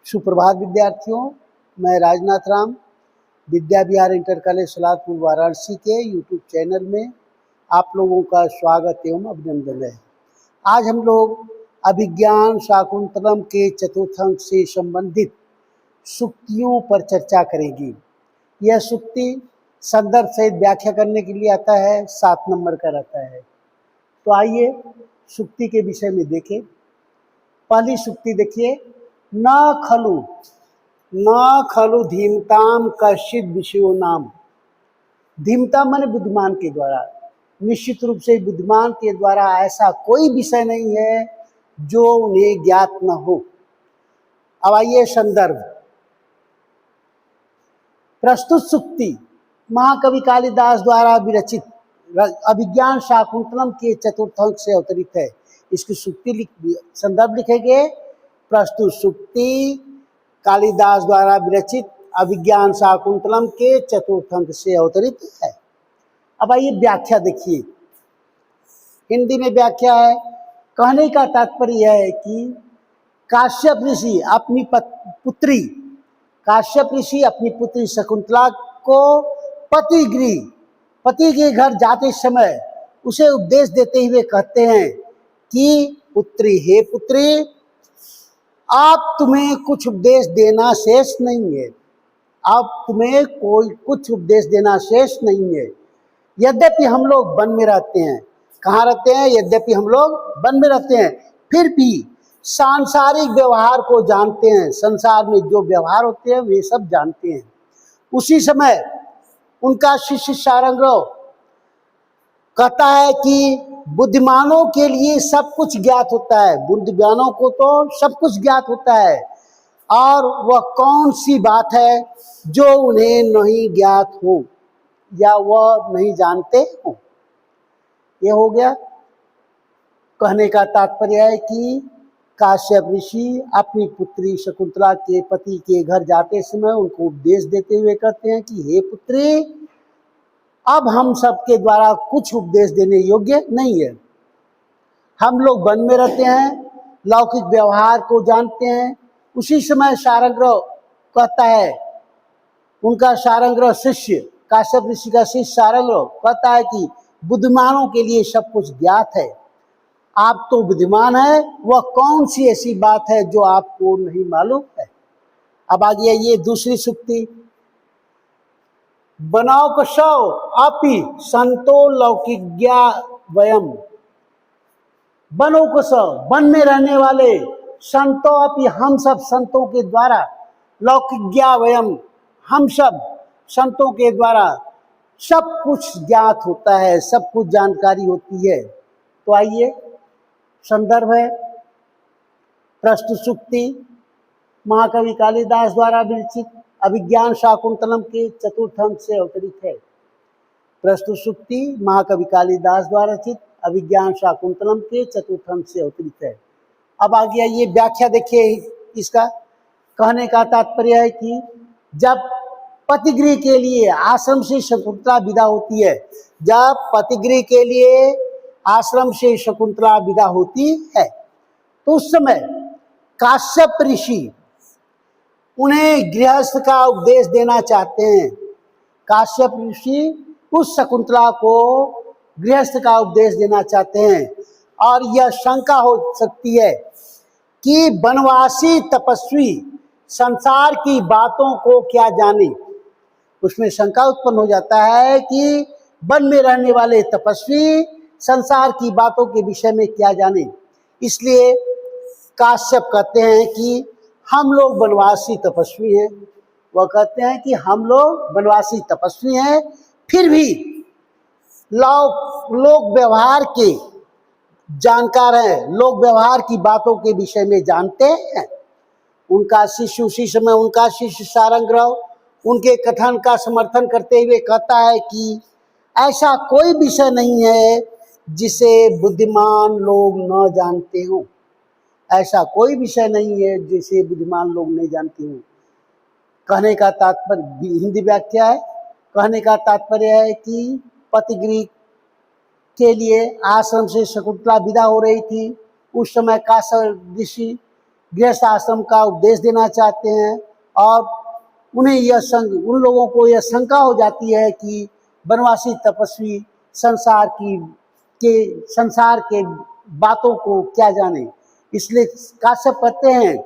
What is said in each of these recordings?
सुप्रभात विद्यार्थियों, मैं राजनाथ राम विद्या विहार इंटर कॉलेज सलादपुर वाराणसी के यूट्यूब चैनल में आप लोगों का स्वागत एवं अभिनंदन है। आज हम लोग अभिज्ञान शाकुंतलम के चतुर्थ अंक से संबंधित सूक्तियों पर चर्चा करेंगे। यह सूक्ति संदर्भ सहित व्याख्या करने के लिए आता है, 7 नंबर का रहता है। तो आइए सूक्ति के विषय में देखें। पहली सूक्ति देखिए, न खलु धीमताम कश्चित विषयो नाम। धीमता माने बुद्धिमान के द्वारा, निश्चित रूप से बुद्धिमान के द्वारा ऐसा कोई विषय नहीं है जो उन्हें ज्ञात न हो। अब आइए संदर्भ। प्रस्तुत सूक्ति महाकवि कालिदास द्वारा विरचित अभिज्ञान शाकुंतलम के चतुर्थ अंक से अवतरित है। इसकी सूक्ति संदर्भ लिखेंगे। प्रस्तुत सूक्ति कालिदास द्वारा विरचित अभिज्ञान शाकुंतलम के चतुर्थ अंक से अवतरित है। अब आइए व्याख्या देखिए। हिंदी में व्याख्या है। कहने का तात्पर्य यह है कि काश्यप ऋषि अपनी पुत्री शकुंतला को पति के घर जाते समय उसे उपदेश देते हुए कहते हैं कि पुत्री, हे पुत्री, आप तुम्हें कुछ उपदेश देना शेष नहीं है। अब तुम्हें कोई कुछ उपदेश देना शेष नहीं है। यद्यपि हम लोग वन में रहते हैं, कहाँ रहते हैं? यद्यपि हम लोग वन में रहते हैं, फिर भी सांसारिक व्यवहार को जानते हैं। संसार में जो व्यवहार होते हैं वे सब जानते हैं। उसी समय उनका शिष्य सारंगधर कहता है कि बुद्धिमानों के लिए सब कुछ ज्ञात होता है। बुद्धिमानों को तो सब कुछ ज्ञात होता है, और वह कौन सी बात है जो उन्हें नहीं ज्ञात हो या वह नहीं जानते हो। ये हो गया। कहने का तात्पर्य है कि काश्यप ऋषि अपनी पुत्री शकुंतला के पति के घर जाते समय उनको उपदेश देते हुए कहते हैं कि हे पुत्री, अब हम सबके द्वारा कुछ उपदेश देने योग्य नहीं है। हम लोग वन में रहते हैं, लौकिक व्यवहार को जानते हैं। उसी समय सारंगधर कहता है, उनका सारंगधर शिष्य, काश्यप ऋषि का शिष्य सारंगधर कहता है कि बुद्धिमानों के लिए सब कुछ ज्ञात है। आप तो बुद्धिमान है, वह कौन सी ऐसी बात है जो आपको नहीं मालूम है। अब आ गया ये दूसरी सूक्ति। बनौकसौ अपि संतो लौकिज्ञा वयम। बनौकसौ, वन में रहने वाले, संतो अपि, हम सब संतों के द्वारा, लौकिज्ञा वयम, हम सब संतों के द्वारा सब कुछ ज्ञात होता है, सब कुछ जानकारी होती है। तो आइए संदर्भ है। प्रस्तुत सूक्ति महाकवि कालिदास द्वारा विरचित अभिज्ञान शाकुंतलम के चतुर्थ अंक से अवतरित है। प्रस्तुत सूक्ति महाकवि कालिदास द्वारा रचित अभिज्ञान शाकुंतलम के चतुर्थ अंक से अवतरित है। अब आ गया ये व्याख्या देखिए इसका। कहने का तात्पर्य है कि जब पतिगृह के लिए आश्रम से शकुंतला विदा होती है, जब पतिगृह के लिए आश्रम से शकुंतला विदा होती है, तो उस समय काश्यप ऋषि उन्हें गृहस्थ का उपदेश देना चाहते हैं। काश्यप ऋषि उस शकुंतला को गृहस्थ का उपदेश देना चाहते हैं, और यह शंका हो सकती है कि वनवासी तपस्वी संसार की बातों को क्या जाने। उसमें शंका उत्पन्न हो जाता है कि वन में रहने वाले तपस्वी संसार की बातों के विषय में क्या जाने। इसलिए काश्यप कहते हैं कि हम लोग वनवासी तपस्वी हैं। वह कहते हैं कि हम लोग वनवासी तपस्वी हैं, फिर भी लोक व्यवहार के जानकार हैं, लोक व्यवहार की बातों के विषय में जानते हैं। उनका शिष्य, उसी समय उनका शिष्य सारंगधर उनके कथन का समर्थन करते हुए कहता है कि ऐसा कोई विषय नहीं है जिसे बुद्धिमान लोग न जानते हों। ऐसा कोई विषय नहीं है जिसे बुद्धिमान लोग नहीं जानते हों। कहने का तात्पर्य, हिंदी व्याख्या है। कहने का तात्पर्य है कि पतिगृह के लिए आश्रम से शकुंतला विदा हो रही थी। उस समय काश्यप ऋषि गृहस्थ आश्रम का उपदेश देना चाहते हैं और उन्हें उन लोगों को यह शंका हो जाती है कि वनवासी तपस्वी संसार के बातों को क्या जाने। इसलिए काश्यप कहते हैं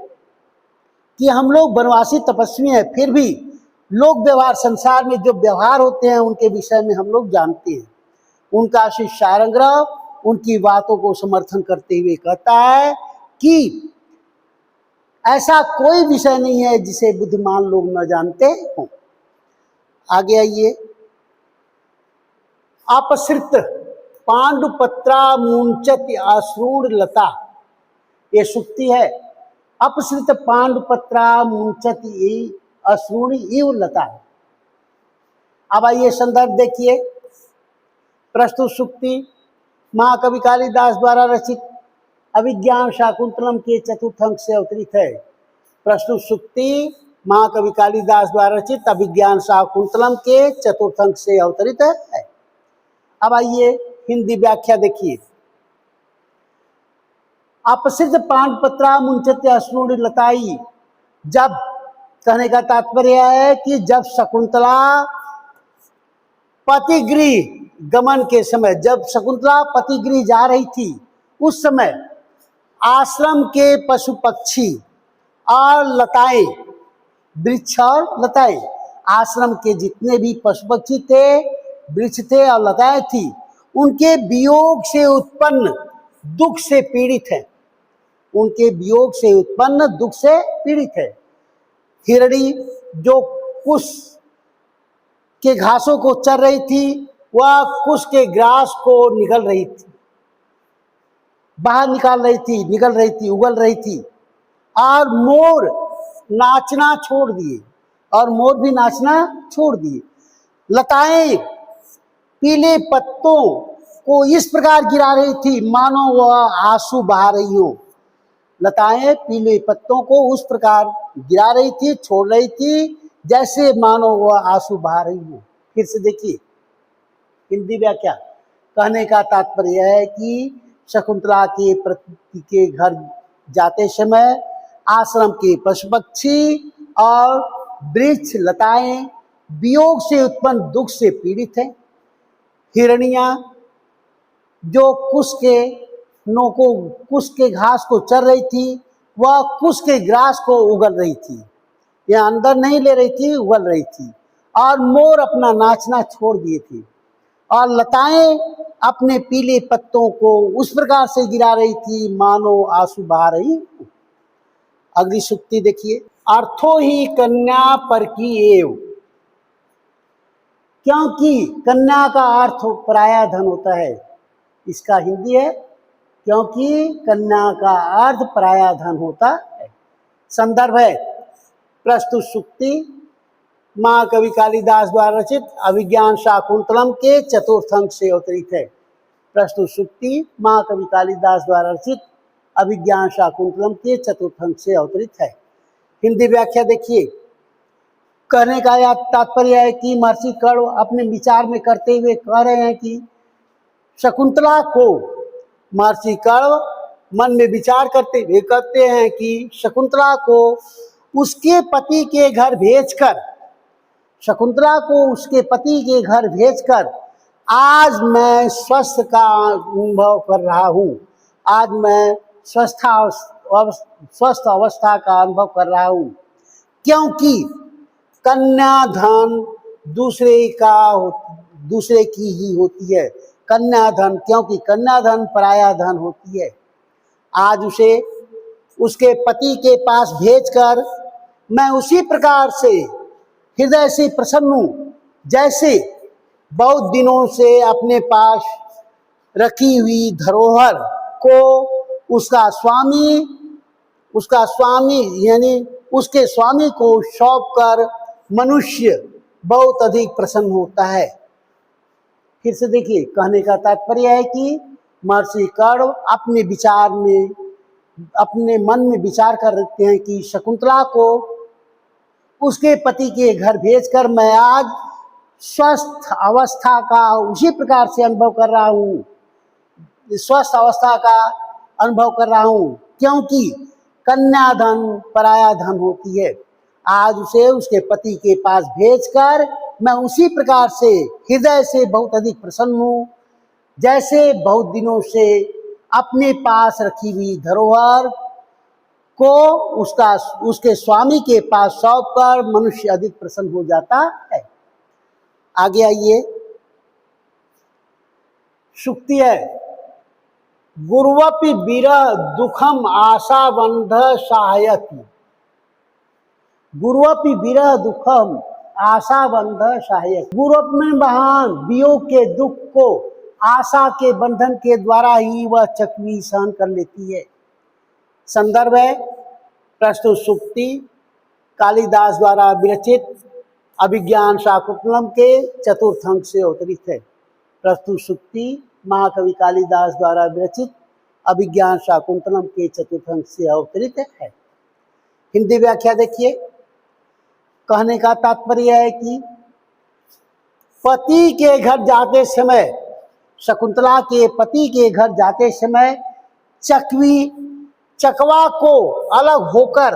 कि हम लोग वनवासी तपस्वी हैं, फिर भी लोक व्यवहार, संसार में जो व्यवहार होते हैं उनके विषय में हम लोग जानते हैं। उनका शिष्यारंग्रह उनकी बातों को समर्थन करते हुए कहता है कि ऐसा कोई विषय नहीं है जिसे बुद्धिमान लोग न जानते हों। आगे आइए। अपसृत पांडुपत्रा मुंचति अश्रूण लता, ये सुक्ति है। अपसृत पांडुपत्रा मुंचति अश्रूण इव लता। अब आइए संदर्भ देखिए। प्रस्तुत सुक्ति महाकवि कालिदास द्वारा रचित अभिज्ञान शाकुंतलम के चतुर्थ अंक से अवतरित है। प्रस्तुत सुक्ति महाकवि कालिदास द्वारा रचित अभिज्ञान शाकुंतलम के चतुर्थ अंक से अवतरित है। अब आइए हिंदी व्याख्या देखिए। अपसिद्ध पांडुपत्रा मुंचते अश्रूण लताई, जब, कहने का तात्पर्य है कि जब शकुंतला पतिगृह गमन के समय, जब शकुंतला पतिगृह जा रही थी, उस समय आश्रम के पशु पक्षी और लताएं, वृक्ष और लताएं, आश्रम के जितने भी पशु पक्षी थे, वृक्ष थे और लताएं थी, उनके वियोग से उत्पन्न दुख से पीड़ित है। उनके वियोग से उत्पन्न दुख से पीड़ित है। हिरणी जो कुश के घासों को चर रही थी, वह कुश के ग्रास को निगल रही थी, बाहर निकाल रही थी, निगल रही थी, उगल रही थी। और मोर नाचना छोड़ दिए, और मोर भी नाचना छोड़ दिए। लताएं पीले पत्तों को इस प्रकार गिरा रही थी मानो वह आंसू बहा रही हो। लताएं पीले पत्तों को उस प्रकार गिरा रही थी, छोड़ रही थी, जैसे मानो वह आंसू बहा रही हो। फिर से देखिए हिंदी व्याख्या। कहने का तात्पर्य है कि शकुंतला के पति के घर जाते समय आश्रम के पशु पक्षी और वृक्ष लताएं वियोग से उत्पन्न दुख से पीड़ित है। हिरणियां जो कुश के घास को चर रही थी, वह कुश के ग्रास को उगल रही थी, यह अंदर नहीं ले रही थी, उगल रही थी। और मोर अपना नाचना छोड़ दिए थे, और लताएं अपने पीले पत्तों को उस प्रकार से गिरा रही थी मानो आंसू बहा रही। अगली सुक्ति देखिए। अर्थो ही कन्या पर की एव, क्योंकि कन्या का अर्थ पराया धन होता है। इसका हिंदी है क्योंकि कन्या का अर्थ पराया धन होता है। संदर्भ है प्रस्तुत सुक्ति महाकवि कालिदास द्वारा रचित अभिज्ञान शाकुंतलम के चतुर्थ अंक से अवतरित है। प्रस्तुत सुक्ति महाकवि कालिदास द्वारा रचित अभिज्ञान शाकुंतलम के चतुर्थ अंक से अवतरित है। हिंदी व्याख्या देखिए। कहने का यह तात्पर्य है कि महर्षि कर्ण अपने विचार में करते हुए कह रहे हैं कि शकुंतला को, महर्षि कर्ण मन में विचार करते हुए कहते हैं कि शकुंतला को उसके पति के घर भेजकर, शकुंतला को उसके पति के घर भेजकर आज मैं स्वस्थ का अनुभव कर रहा हूँ, आज मैं स्वस्थ अवस्था का अनुभव कर रहा हूँ। क्योंकि कन्याधन दूसरे की ही होती है। कन्याधन, क्योंकि कन्याधन पराया धन होती है। आज उसे उसके पति के पास भेजकर मैं उसी प्रकार से हृदय से प्रसन्न हूँ जैसे बहुत दिनों से अपने पास रखी हुई धरोहर को उसका स्वामी यानी उसके स्वामी को सौंप कर मनुष्य बहुत अधिक प्रसन्न होता है। फिर से देखिए, कहने का तात्पर्य है कि महर्षि कर्ण अपने विचार में, अपने मन में विचार कर रखते हैं कि शकुंतला को उसके पति के घर भेजकर मैं आज स्वस्थ अवस्था का उसी प्रकार से अनुभव कर रहा हूँ, स्वस्थ अवस्था का अनुभव कर रहा हूँ। क्योंकि कन्या धन पराया धन होती है। आज उसे उसके पति के पास भेजकर मैं उसी प्रकार से हृदय से बहुत अधिक प्रसन्न हूँ जैसे बहुत दिनों से अपने पास रखी हुई धरोहर को उसके स्वामी के पास सौंपकर मनुष्य अधिक प्रसन्न हो जाता है। आगे आइए, सूक्ति है, गुरुवपि विरह दुखम आशाबंध सहायति। गुरुवपि विरह दुखम आशाबंध सहायक। गुरुप में महान वियोग के दुख को आशा के बंधन के द्वारा ही वह चकवी सहन कर लेती है। संदर्भ है प्रस्तुत सूक्ति कालिदास द्वारा विरचित अभिज्ञान शाकुंतलम के चतुर्थ अंक से अवतरित है। प्रस्तुत सूक्ति महाकवि कालिदास द्वारा विरचित अभिज्ञान शाकुंतलम के चतुर्थ अंक से अवतरित है। हिंदी व्याख्या देखिए। कहने का तात्पर्य है कि पति के घर जाते समय, शकुंतला के पति के घर जाते समय चकवा को अलग होकर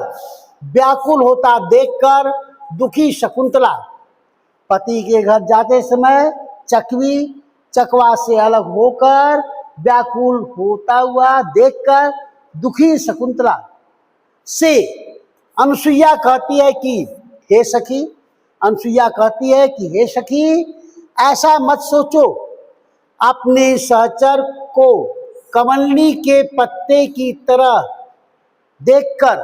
व्याकुल होता देखकर दुखी शकुंतला, पति के घर जाते समय चकवा से अलग होकर व्याकुल होता हुआ देखकर दुखी शकुंतला से अनुसुईया कहती है कि हे सखी, अनुसुईया कहती है कि हे सखी, ऐसा मत सोचो, अपने सहचर को कमलनी के पत्ते की तरह देखकर,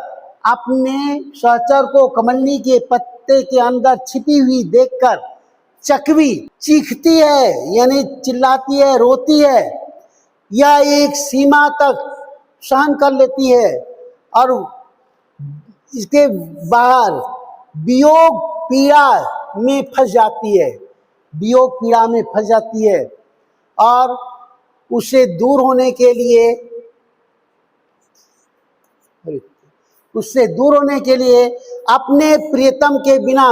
अपने सहचर को कमलनी के पत्ते के अंदर छिपी हुई देखकर चकवी चीखती है, यानी चिल्लाती है, रोती है। यह एक सीमा तक सहन कर लेती है और इसके बाहर वियोग पीड़ा में फंस जाती है, वियोग पीड़ा में फंस जाती है और उससे दूर होने के लिए अपने प्रियतम के बिना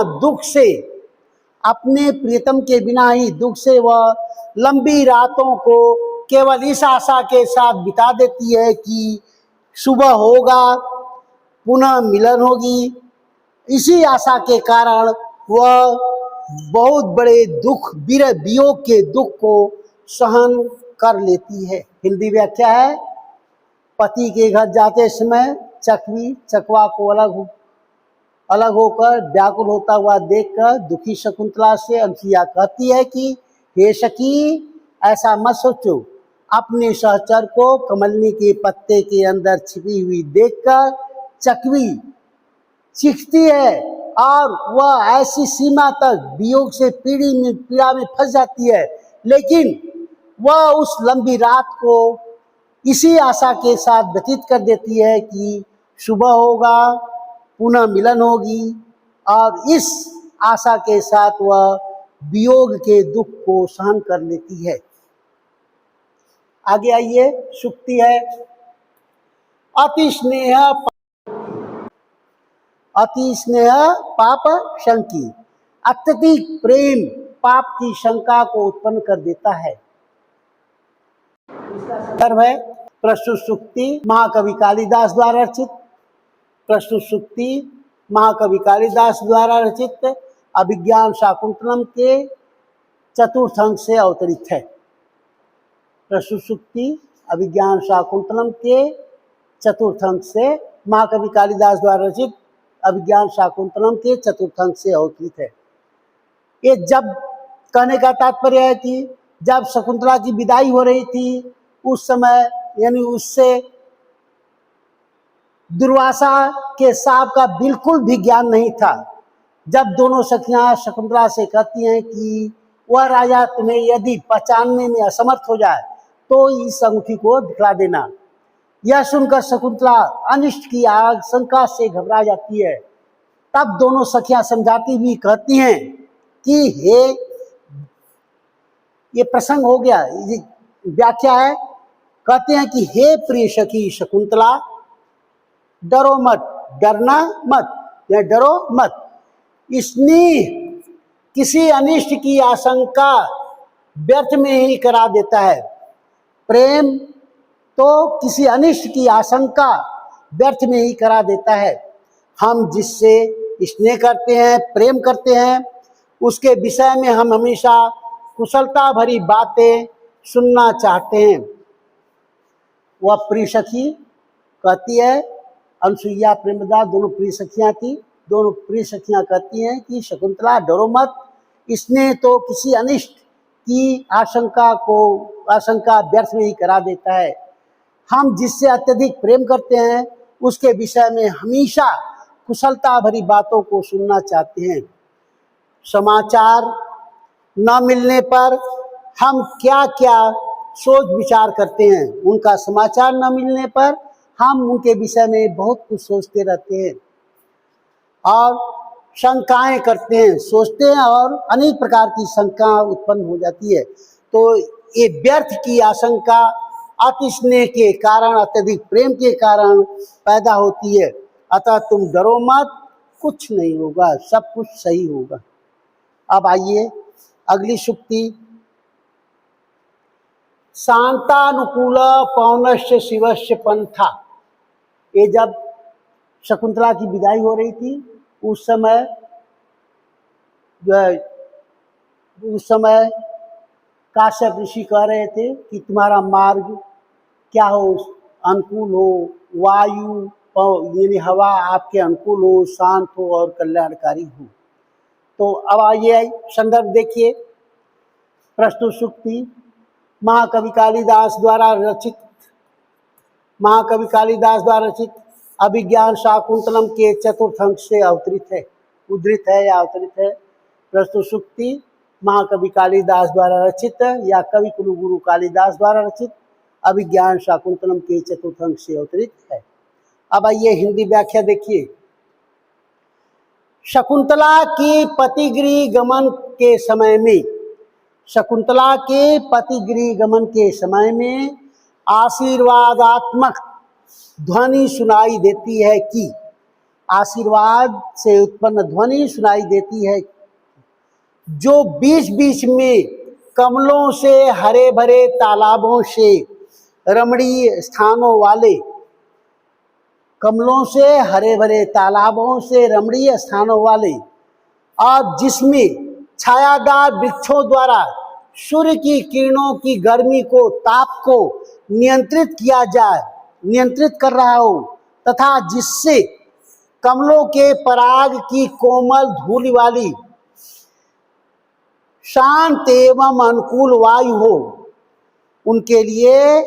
ही दुख से वह लंबी रातों को केवल इस आशा के साथ बिता देती है कि सुबह होगा, पुनः मिलन होगी। इसी आशा के कारण वह बहुत बड़े दुख, वियोग के दुख को सहन कर लेती है। हिंदी व्याख्या है, पति के घर जाते समय चकवा को अलग होकर व्याकुल होता हुआ देखकर दुखी शकुंतला से अनुसुईया कहती है कि हे सखी, ऐसा मत सोचो, अपने सहचर को कमलनी के पत्ते के अंदर छिपी हुई देखकर चकवी चीखती है और वह ऐसी सीमा तक वियोग से पीड़ा में फंस जाती है, लेकिन वह उस लंबी रात को इसी आशा के साथ व्यतीत कर देती है कि सुबह होगा, पुनः मिलन होगी, और इस आशा के साथ वह वियोग के दुख को सहन कर लेती है। आगे आइए, सूक्ति है, अति स्नेह पाप शंकी। अत्यधिक प्रेम पाप की शंका को उत्पन्न कर देता है। संदर्भ है प्रस्तुत सूक्ति महाकवि कालिदास द्वारा रचित, अभिज्ञान शाकुंतलम के चतुर्थ अंक से अवतरित है। प्रस्तुत सूक्ति अभिज्ञान शाकुंतलम के चतुर्थ अंक से महाकवि कालिदास द्वारा रचित अभिज्ञान शाकुंतलम के चतुर्थ अंक से अवतरित है। ये जब कहने का तात्पर्य है कि जब शकुंतला की विदाई हो रही थी, उस समय यानी उससे दुर्वासा के साप का बिल्कुल भी ज्ञान नहीं था। जब दोनों सखियां शकुंतला से कहती हैं कि वह राजा तुम्हें यदि पहचानने में असमर्थ हो जाए तो इस अंगूठी को दिखला देना। यह सुनकर शकुंतला अनिष्ट की आशंका से घबरा जाती है। तब दोनों सखियां समझाती हुई कहती हैं कि हे, ये प्रसंग हो गया, व्याख्या है, कहते हैं कि हे प्रिय सखी शकुंतला, डरो मत, डरना मत या डरो मत। स्नेह किसी अनिष्ट की आशंका व्यर्थ में ही करा देता है। प्रेम तो किसी अनिष्ट की आशंका व्यर्थ में ही करा देता है। हम जिससे स्नेह करते हैं, प्रेम करते हैं, उसके विषय में हम हमेशा कुशलता भरी बातें सुनना चाहते हैं। वह प्रिय सखी कहती है, अनसुईया प्रेमदा दोनों प्रिय सखियां थी, दोनों प्रिय सखियां कहती हैं कि शकुंतला डरो मत, इसने तो किसी अनिष्ट की आशंका व्यर्थ में ही करा देता है। हम जिससे अत्यधिक प्रेम करते हैं उसके विषय में हमेशा कुशलता भरी बातों को सुनना चाहते हैं। समाचार न मिलने पर हम क्या क्या सोच विचार करते हैं, उनका समाचार न मिलने पर हम उनके विषय में बहुत कुछ सोचते रहते हैं और शंकाएं करते हैं, सोचते हैं और अनेक प्रकार की शंका उत्पन्न हो जाती है। तो ये व्यर्थ की आशंका अति स्नेह के कारण, अत्यधिक प्रेम के कारण पैदा होती है। अतः तुम डरो मत, कुछ नहीं होगा, सब कुछ सही होगा। अब आइए अगली सूक्ति। शांतानुकूल पौनस्य शिवस्य पंथा। ये जब शकुंतला की विदाई हो रही थी उस समय काश्यप ऋषि कह रहे थे कि तुम्हारा मार्ग क्या हो, अनुकूल हो, वायु यानी हवा आपके अनुकूल हो, शांत हो और कल्याणकारी हो। तो अब आइए संदर्भ देखिए। प्रस्तुत सूक्ति महाकवि कालिदास द्वारा रचित अभिज्ञान शाकुंतलम के चतुर्थ अंक से उद्धृत है। प्रस्तुत सूक्ति महाकवि कालिदास द्वारा रचित या कवि कुलगुरु कालिदास द्वारा रचित अभिज्ञान शाकुंतलम के चतुर्थ अंक से अवतरित है। अब आइए हिंदी व्याख्या देखिए। शकुंतला के पतिगृह गमन के समय में आशीर्वादात्मक ध्वनि सुनाई देती है कि आशीर्वाद से उत्पन्न ध्वनि सुनाई देती है, जो बीच बीच में कमलों से हरे भरे तालाबों से रमणीय स्थानों वाले और जिसमें छायादार वृक्षों द्वारा सूर्य की किरणों की गर्मी को, ताप को नियंत्रित कर रहा हो, तथा जिससे कमलों के पराग की कोमल धूलि वाली शांत एवं अनुकूल वायु हो। उनके लिए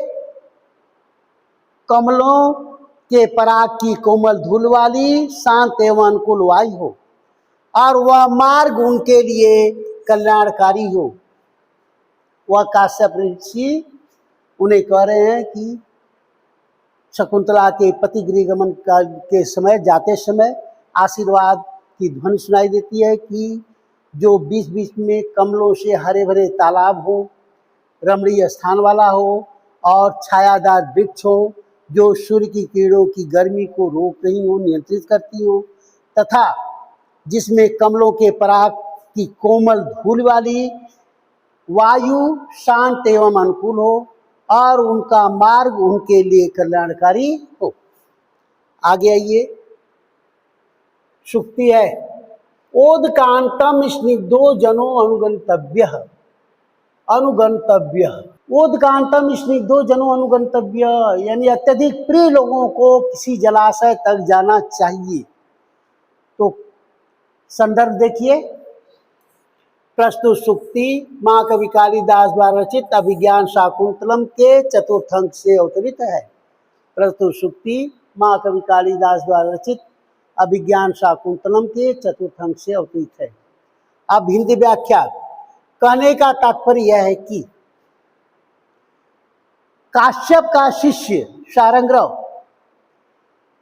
कमलों के पराग की कोमल धूल वाली शांत एवं अनुकूल वायु हो और वह मार्ग उनके लिए कल्याणकारी हो। वह काश्यप ऋषि उन्हें कह रहे हैं कि शकुंतला के पति गृह गमन के समय, जाते समय आशीर्वाद की ध्वनि सुनाई देती है कि जो बीच बीच में कमलों से हरे भरे तालाब हो, रमणीय स्थान वाला हो और छायादार वृक्ष हो, जो सूर्य की किरणों की गर्मी को रोक रही हो, नियंत्रित करती हो, तथा जिसमें कमलों के पराग की कोमल धूल वाली वायु शांत एवं अनुकूल हो और उनका मार्ग उनके लिए कल्याणकारी हो। आगे आइए, सूक्ति है ओदकांतम स्निग्धो जनो अनुगंतव्य। ओदकांतम स्निग्धो जनो अनुगंतव्य यानी अत्यधिक प्रिय लोगों को किसी जलाशय तक जाना चाहिए। तो संदर्भ देखिए। प्रस्तुत सूक्ति महाकवि कालिदास द्वारा रचित अभिज्ञान शाकुंतलम के चतुर्थ अंक से अवतरित है। प्रस्तुत सूक्ति महाकवि कालिदास द्वारा रचित अभिज्ञान शाकुंतलम के चतुर्थ अंक से अवतरित है। अब हिंदी व्याख्या। कहने का तात्पर्य यह है कि काश्यप का शिष्य शारंग्रव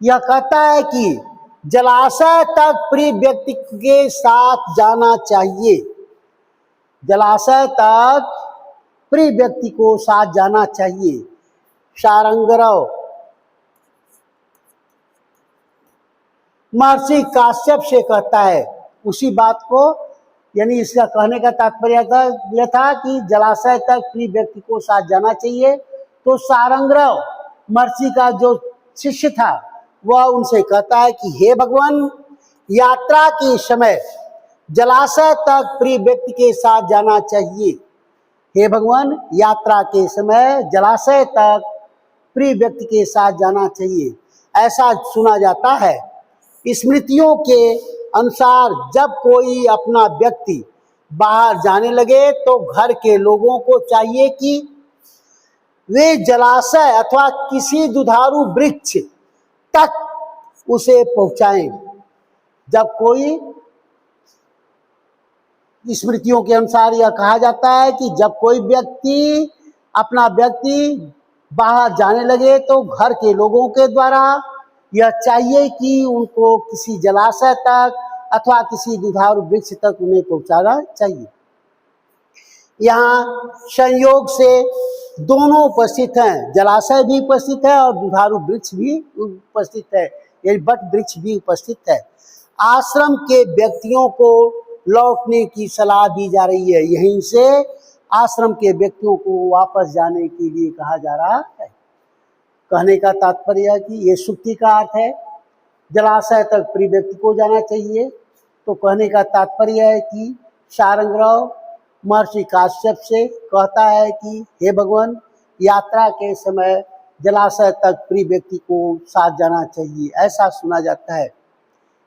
यह कहता है कि जलाशय तक प्रिय व्यक्ति के साथ जाना चाहिए। जलाशय तक प्रिय व्यक्ति को साथ जाना चाहिए। शारंग्रव महर्षि काश्यप से कहता है उसी बात को, यानी इसका कहने का तात्पर्य यह था कि जलाशय तक प्रिय व्यक्ति को साथ जाना चाहिए। तो शारंग्रव महर्षि का जो शिष्य था वह उनसे कहता है कि हे भगवान, यात्रा के समय जलाशय तक प्रिय व्यक्ति के साथ जाना चाहिए। हे भगवान, यात्रा के समय जलाशय तक प्रिय व्यक्ति के साथ जाना चाहिए। ऐसा सुना जाता है। स्मृतियों के अनुसार जब कोई अपना व्यक्ति बाहर जाने लगे तो घर के लोगों को चाहिए कि वे जलाशय अथवा किसी दुधारू वृक्ष तक उसे पहुंचाएं। जब कोई, स्मृतियों के अनुसार यह कहा जाता है कि जब कोई व्यक्ति अपना व्यक्ति बाहर जाने लगे तो घर के लोगों के द्वारा यह चाहिए कि उनको किसी जलाशय तक अथवा किसी दुधारू वृक्ष तक उन्हें पहुंचाना चाहिए। यहाँ संयोग से दोनों उपस्थित हैं, जलाशय भी उपस्थित है और दुधारू वृक्ष भी उपस्थित है, यानी बट वृक्ष भी उपस्थित है। आश्रम के व्यक्तियों को लौटने की सलाह दी जा रही है। यहीं से आश्रम के व्यक्तियों को वापस जाने के लिए कहा जा रहा है। कहने का तात्पर्य है कि ये सुक्ति का अर्थ है जलाशय तक प्रिय व्यक्ति को जाना चाहिए। तो कहने का तात्पर्य है कि शारंगराव महर्षि काश्यप से कहता है कि हे भगवान, यात्रा के समय जलाशय तक प्रिय व्यक्ति को साथ जाना चाहिए। ऐसा सुना जाता है।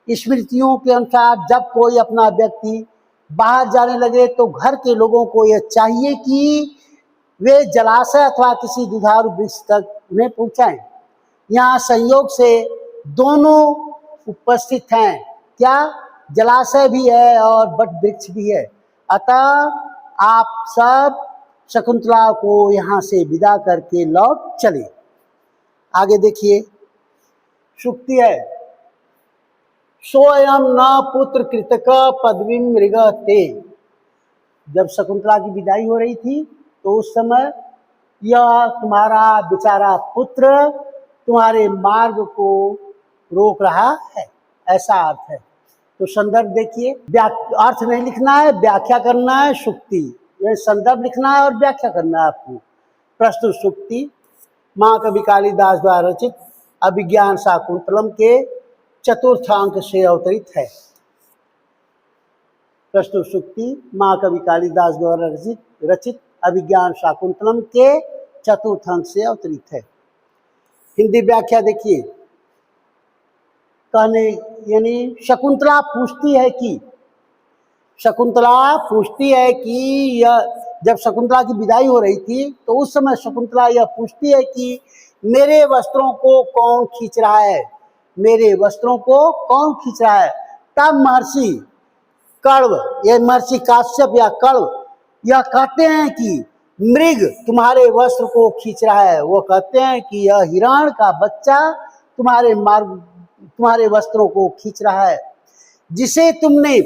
स्मृतियों के अनुसार जब कोई अपना व्यक्ति बाहर जाने लगे तो घर के लोगों को यह चाहिए कि वे जलाशय अथवा किसी दुधारू वृक्ष तक उन्हें पहुंचाएं। यहाँ संयोग से दोनों उपस्थित हैं। क्या? जलाशय भी है और बट वृक्ष भी है। अतः आप सब शकुंतला को यहाँ से विदा करके लौट चले। आगे देखिए, सूक्ति है, सोयम न पुत्र कृतक पदवी मृग ते। जब शकुंतला की विदाई हो रही थी तो उस समय यह तुम्हारा बेचारा पुत्र तुम्हारे मार्ग को रोक रहा है, ऐसा अर्थ है। तो संदर्भ देखिए, अर्थ नहीं लिखना है, व्याख्या करना है। सूक्ति, यह संदर्भ लिखना है और व्याख्या करना है आपको। प्रस्तुत सूक्ति महाकवि कालिदास द्वारा रचित अभिज्ञान शाकुंतलम के चतुर्थ अंक से अवतरित है। प्रस्तुत सूक्ति महाकवि कालिदास द्वारा रचित अभिज्ञान शाकुंतलम के चतुर्थ अंक से अवतरित है। हिंदी व्याख्या देखिए, कहने यानी शकुंतला पूछती है कि यह जब शकुंतला की विदाई हो रही थी तो उस समय शकुंतला यह पूछती है कि मेरे वस्त्रों को कौन खींच रहा है, मेरे वस्त्रों को कौन खींच रहा है। तब महर्षि कण्व, यह महर्षि काश्यप या कण्व यह कहते हैं कि मृग तुम्हारे वस्त्र को खींच रहा है। वो कहते हैं कि यह हिरण का बच्चा तुम्हारे वस्त्रों को खींच रहा है, जिसे तुमने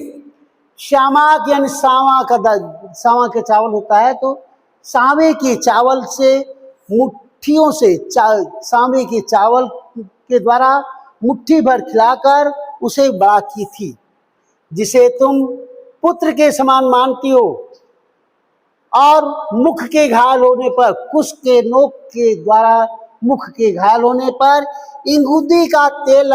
श्यामाक यानी सावा के चावल होता है, तो सावे के चावल से मुट्ठियों से सावे के चावल के द्वारा मुट्ठी भर खिलाकर उसे बड़ा की थी, जिसे तुम पुत्र के समान मानती हो। और मुख के घायल होने पर, कुश के नोक के द्वारा मुख के घायल होने पर इंगुदी का तेल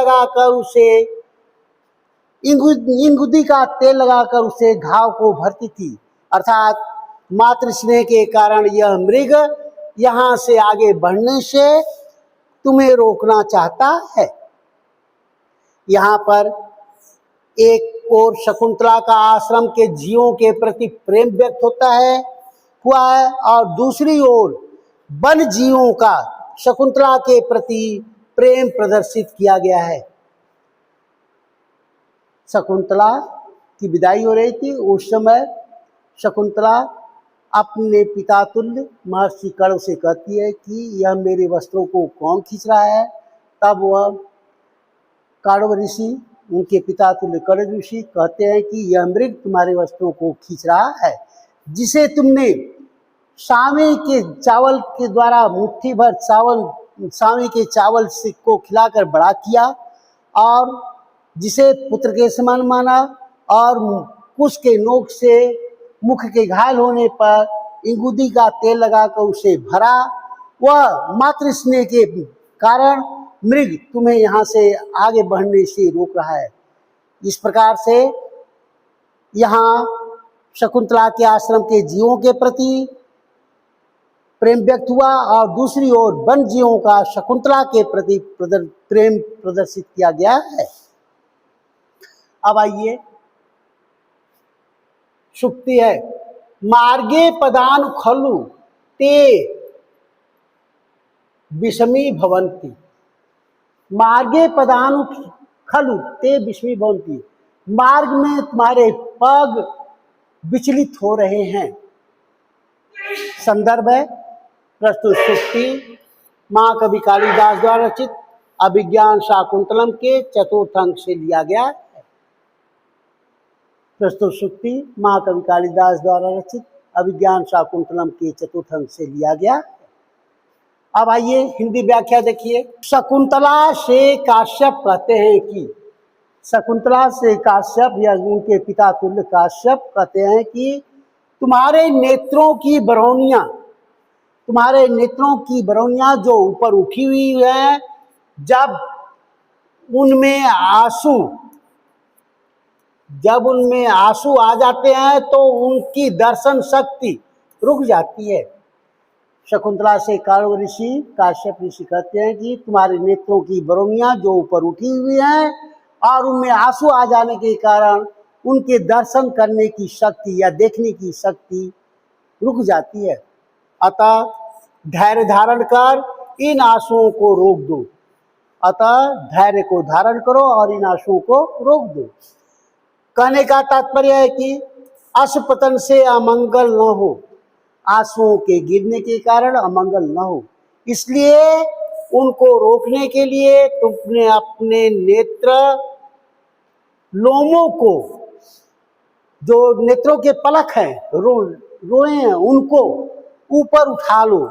लगाकर उसे घाव को भरती थी। अर्थात मातृ स्नेह के कारण यह मृग यहाँ से आगे बढ़ने से तुम्हें रोकना चाहता है। यहाँ पर एक और शकुंतला का आश्रम के जीवों के प्रति प्रेम व्यक्त हुआ है और दूसरी ओर वन जीवों का शकुंतला के प्रति प्रेम प्रदर्शित किया गया है। शकुंतला की विदाई हो रही थी, उस समय शकुंतला अपने पिता तुल्य महर्षि कण्व से कहती है कि यह मेरे वस्त्रों को कौन खींच रहा है। तब वह कण्व ऋषि, उनके पिता तुल्य कण्व ऋषि कहते हैं कि यह मृग तुम्हारे वस्त्रों को खींच रहा है, जिसे तुमने सावे के चावल के द्वारा मुट्ठी भर सावे के चावल से को खिलाकर बड़ा किया और जिसे पुत्र के समान माना, और कुश के नोक से मुख के घायल होने पर इंगुदी का तेल लगाकर उसे भरा। वह मातृ स्नेह के कारण मृग तुम्हें यहाँ से आगे बढ़ने से रोक रहा है। इस प्रकार से यहाँ शकुंतला के आश्रम के जीवों के प्रति प्रेम व्यक्त हुआ और दूसरी ओर वन जीवों का शकुंतला के प्रति प्रेम प्रदर्शित किया गया है। अब आइए, सूक्ति है, मार्गे पदानु खलु ते विषमी भवंती। मार्गे पदानु खलु ते विषमी भवंती, मार्ग में तुम्हारे पग विचलित हो रहे हैं। संदर्भ है प्रस्तुत सूक्ति महाकवि कालिदास द्वारा रचित अभिज्ञान शाकुंतलम के चतुर्थ अंक से लिया गया है। प्रस्तुत सूक्ति महाकवि कालिदास द्वारा रचित अभिज्ञान शाकुंतलम के चतुर्थ अंक से लिया गया है। अब आइए हिंदी व्याख्या देखिए। शकुंतला से काश्यप कहते हैं कि, शकुंतला से काश्यप या उनके पिता तुल्य काश्यप कहते हैं कि तुम्हारे नेत्रों की बरौनियां, तुम्हारे नेत्रों की बरौनियां जो ऊपर उठी हुई है, जब उनमें आंसू आ जाते हैं तो उनकी दर्शन शक्ति रुक जाती है। शकुंतला से काण्व ऋषि काश्यप ऋषि कहते हैं कि तुम्हारे नेत्रों की बरौनियां जो ऊपर उठी हुई हैं और उनमें आंसू आ जाने के कारण उनके दर्शन करने की शक्ति या देखने की शक्ति रुक जाती है। अतः धैर्य धारण कर इन आंसुओं को रोक दो। अतः धैर्य को धारण करो और इन आंसुओं को रोक दो। कहने का तात्पर्य है कि अश्रुपतन से अमंगल न हो, आंसुओं के गिरने के कारण अमंगल न हो, इसलिए उनको रोकने के लिए तुमने अपने नेत्र लोमों को, जो नेत्रों के पलक हैं, रोए हैं, उनको ऊपर उठा लो।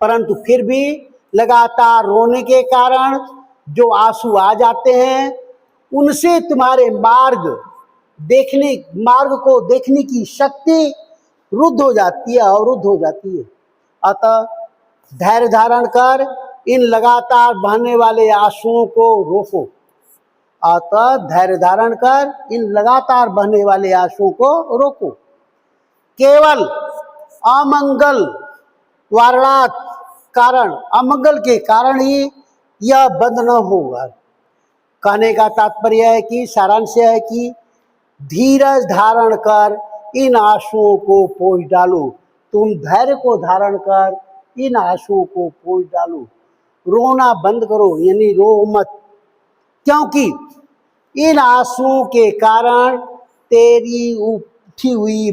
परंतु फिर भी लगातार रोने के कारण जो आंसू आ जाते हैं उनसे तुम्हारे मार्ग को देखने की शक्ति रुद्ध हो जाती है, अवरुद्ध हो जाती है। अतः धैर्य धारण कर इन लगातार बहने वाले आंसुओं को रोको। अतः धैर्य धारण कर इन लगातार बहने वाले आंसुओं को रोको। केवल अमंगल वारणात् कारण, अमंगल के कारण ही यह बंद न होगा। कहने का तात्पर्य है कि सारांश है कि धीरज धारण कर इन आंसुओं को पोंछ डालो। तुम धैर्य को धारण कर इन आंसुओं को पोंछ डालो। रोना बंद करो, यानी रो मत, क्योंकि इन आंसुओं के कारण तेरी उठी हुई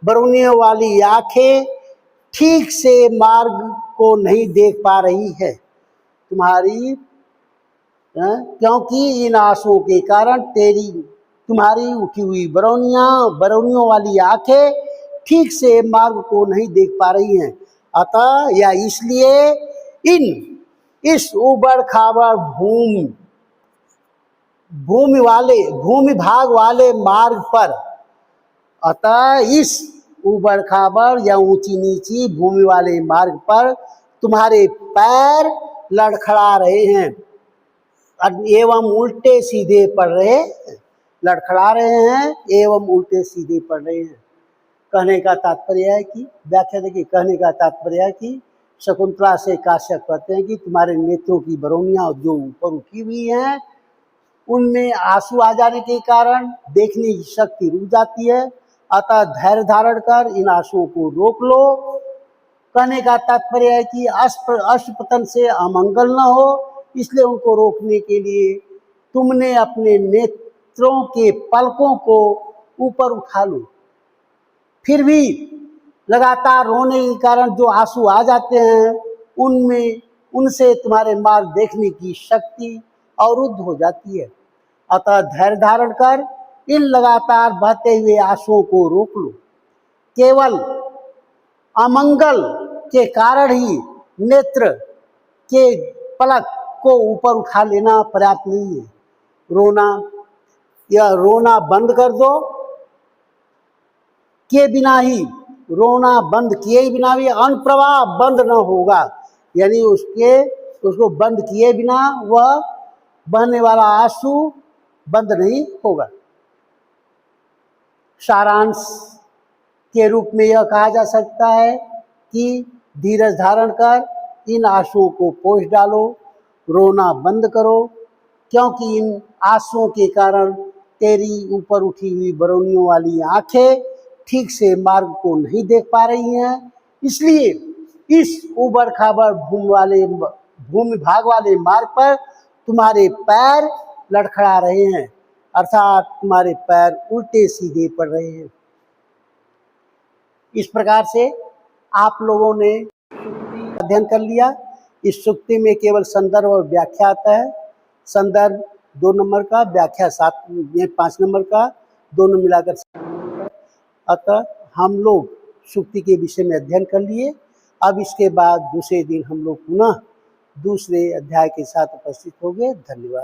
बरौनियों वाली आंखें ठीक से मार्ग को नहीं देख पा रही है। क्योंकि इन आंसुओं के कारण तुम्हारी उठी हुई बरौनियों वाली आंखें ठीक से मार्ग को नहीं देख पा रही हैं। अतः या इसलिए इस उबड़ खाबड़ भूमि भाग वाले मार्ग पर, अतः इस उबड़ खाबड़ या ऊंची नीची भूमि वाले मार्ग पर तुम्हारे पैर लड़खड़ा रहे हैं एवं उल्टे सीधे पड़ रहे, लड़खड़ा रहे हैं एवं उल्टे सीधे पड़ रहे हैं। कहने का तात्पर्य है कि, व्याख्या देखिए, कहने का तात्पर्य है कि शकुंतला से काश्यप कहते हैं कि तुम्हारे नेत्रों की बरौनियां जो ऊपर उठी हुई हैं उनमें आंसू आ जाने के कारण देखने की शक्ति रुक जाती है। अतः धैर्य धारण कर इन आंसुओं को रोक लो। कहने का तात्पर्य है कि अश्रुपतन से अमंगल न हो, इसलिए उनको रोकने के लिए तुमने अपने नेत्रों के पलकों को ऊपर उठा लो। फिर भी लगातार रोने के कारण जो आंसू आ जाते हैं उनसे तुम्हारे मार्ग देखने की शक्ति अवरुद्ध हो जाती है। अतः धैर्य धारण कर इन लगातार बहते हुए आंसुओं को रोक लो। केवल अमंगल के कारण ही नेत्र के पलक को ऊपर उठा लेना पर्याप्त नहीं है। रोना बंद कर दो, किए बिना ही, रोना बंद किए बिना भी अन्न प्रवाह बंद न होगा, यानी उसके उसको बंद किए बिना वह बहने वाला आंसू बंद नहीं होगा। सारांश के रूप में यह कहा जा सकता है कि धीरज धारण कर इन आंसुओं को पोंछ डालो, रोना बंद करो, क्योंकि इन आंसुओं के कारण तेरी ऊपर उठी हुई बरौनियों वाली आंखें ठीक से मार्ग को नहीं देख पा रही हैं। इसलिए इस उबड़ खाबड़ भूमि भाग वाले मार्ग पर तुम्हारे पैर लड़खड़ा रहे हैं, अर्थात तुम्हारे पैर उल्टे सीधे पड़ रहे हैं। इस प्रकार से आप लोगों ने अध्ययन कर लिया। इस सूक्ति में केवल संदर्भ और व्याख्या आता है। संदर्भ 2 नंबर का, व्याख्या 5 नंबर का, दोनों मिलाकर 7 नंबर का। अतः हम लोग सूक्ति के विषय में अध्ययन कर लिए। अब इसके बाद दूसरे दिन हम लोग पुनः दूसरे अध्याय के साथ उपस्थित होंगे। धन्यवाद।